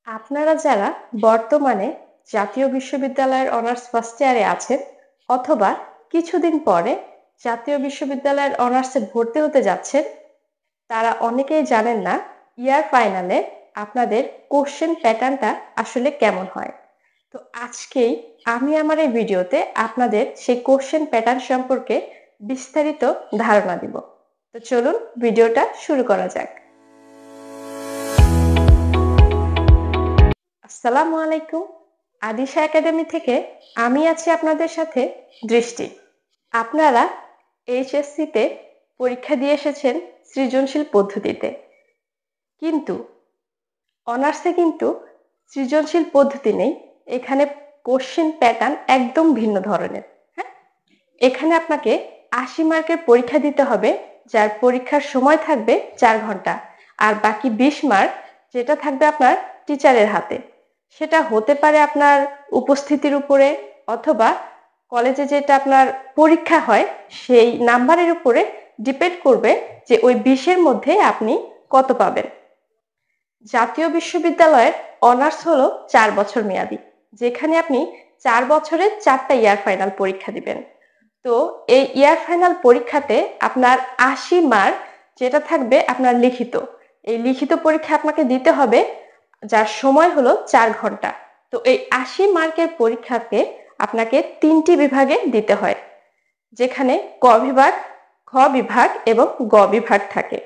আপনারা যারা বর্তমানে জাতীয় বিশ্ববিদ্যালয়ের অনার্স ফার্স্ট ইয়ারে আছেন অথবা কিছুদিন পরে জাতীয় বিশ্ববিদ্যালয়ের অনার্সে ভর্তি হতে যাচ্ছেন, তারা অনেকেই জানেন না ইয়ার ফাইনালে আপনাদের কোশ্চেন প্যাটার্নটা আসলে কেমন হয়। তো আজকেই আমি আমার এই ভিডিওতে আপনাদের সেই কোশ্চেন প্যাটার্ন সম্পর্কে বিস্তারিত ধারণা দিব। তো চলুন ভিডিওটা শুরু করা যাক। আসসালামু আলাইকুম। আদিশা একাডেমি থেকে আমি আছি আপনাদের সাথে দৃষ্টি। আপনারা এইচএসসিতে পরীক্ষা দিয়ে এসেছেন সৃজনশীল পদ্ধতিতে, কিন্তু অনার্সে কিন্তু সৃজনশীল পদ্ধতি নেই। এখানে কোশ্চেন প্যাটার্ন একদম ভিন্ন ধরনের। হ্যাঁ, এখানে আপনাকে ৮০ মার্কের পরীক্ষা দিতে হবে, যার পরীক্ষার সময় থাকবে ৪ ঘন্টা, আর বাকি ২০ মার্ক যেটা থাকবে আপনার টিচারের হাতে। সেটা হতে পারে আপনার উপস্থিতির উপরে, অথবা কলেজে যেটা আপনার পরীক্ষা হয় সেই নাম্বারের উপরে ডিপেন্ড করবে যে ওই ২০-এর মধ্যে আপনি কত পাবেন। জাতীয় বিশ্ববিদ্যালয়ের অনার্স হলো ৪ বছর মেয়াদী, যেখানে আপনি ৪ বছরে ৪টা ইয়ার ফাইনাল পরীক্ষা দিবেন। তো এই ইয়ার ফাইনাল পরীক্ষাতে আপনার ৮০ মার্ক যেটা থাকবে আপনার লিখিত, এই লিখিত পরীক্ষা আপনাকে দিতে হবে, যার সময় হলো ৪ ঘন্টা। তো এই ৮০ মার্কের পরীক্ষাকে আপনাকে ৩টি বিভাগে দিতে হয়, যেখানে ক বিভাগ, খ বিভাগ এবং গ বিভাগ থাকে।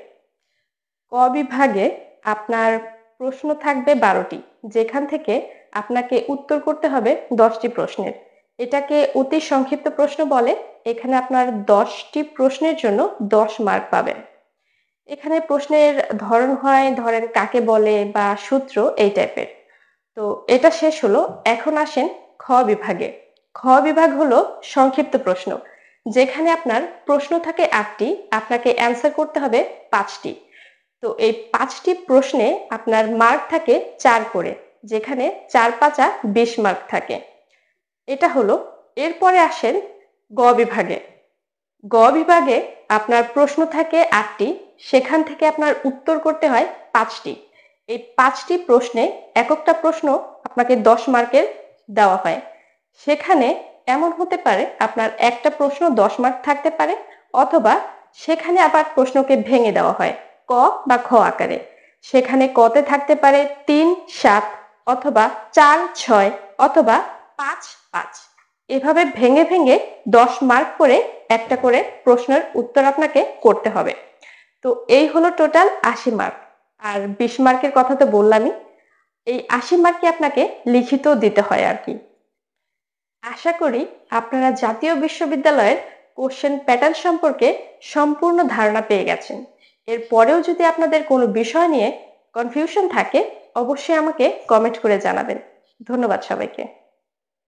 ক বিভাগে আপনার প্রশ্ন থাকবে ১২টি, যেখান থেকে আপনাকে উত্তর করতে হবে 10টি প্রশ্নের। এটাকে অতি সংক্ষিপ্ত প্রশ্ন বলে। এখানে আপনার 10টি প্রশ্নের জন্য 10 মার্ক পাবেন। এখানে প্রশ্নের ধরন হয় ধরেন কাকে বলে বা সূত্র, এই টাইপের। তো এটা শেষ হলো। এখন আসেন খ বিভাগে। খ বিভাগ হলো সংক্ষিপ্ত প্রশ্ন, যেখানে আপনার প্রশ্ন থাকে 8টি, আপনাকে অ্যান্সার করতে হবে 5টি। তো এই 5টি প্রশ্নে আপনার মার্ক থাকে 4 করে, যেখানে 4×5 = 20 মার্ক থাকে। এটা হলো। এরপরে আসেন গ বিভাগে। গ বিভাগে আপনার প্রশ্ন থাকে 8টি, সেখান থেকে আপনার উত্তর করতে হয় 5টি। এই 5টি প্রশ্নে এক একটা প্রশ্ন আপনাকে 10 মার্কের দেওয়া হয়। সেখানে এমন হতে পারে আপনার একটা প্রশ্ন 10 মার্ক থাকতে পারে, অথবা সেখানে আবার প্রশ্নকে ভেঙে দেওয়া হয় ক বা খ আকারে। সেখানে কতে থাকতে পারে 3, 7, অথবা 4, 6, অথবা 5, 5। এভাবে ভেঙে ভেঙে 10 মার্ক করে একটা করে প্রশ্নের উত্তর আপনাকে করতে হবে। তো এই হলো টোটাল 80 মার্ক। আর 20 মার্কের কথা তো বললামই। এই 80 মার্কই আপনাকে লিখিত দিতে হয় আর কি। আশা করি আপনারা জাতীয় বিশ্ববিদ্যালয়ের কোশ্চেন প্যাটার্ন সম্পর্কে সম্পূর্ণ ধারণা পেয়ে গেছেন। এরপরেও যদি আপনাদের কোনো বিষয় নিয়ে কনফিউশন থাকে, অবশ্যই আমাকে কমেন্ট করে জানাবেন। ধন্যবাদ সবাইকে।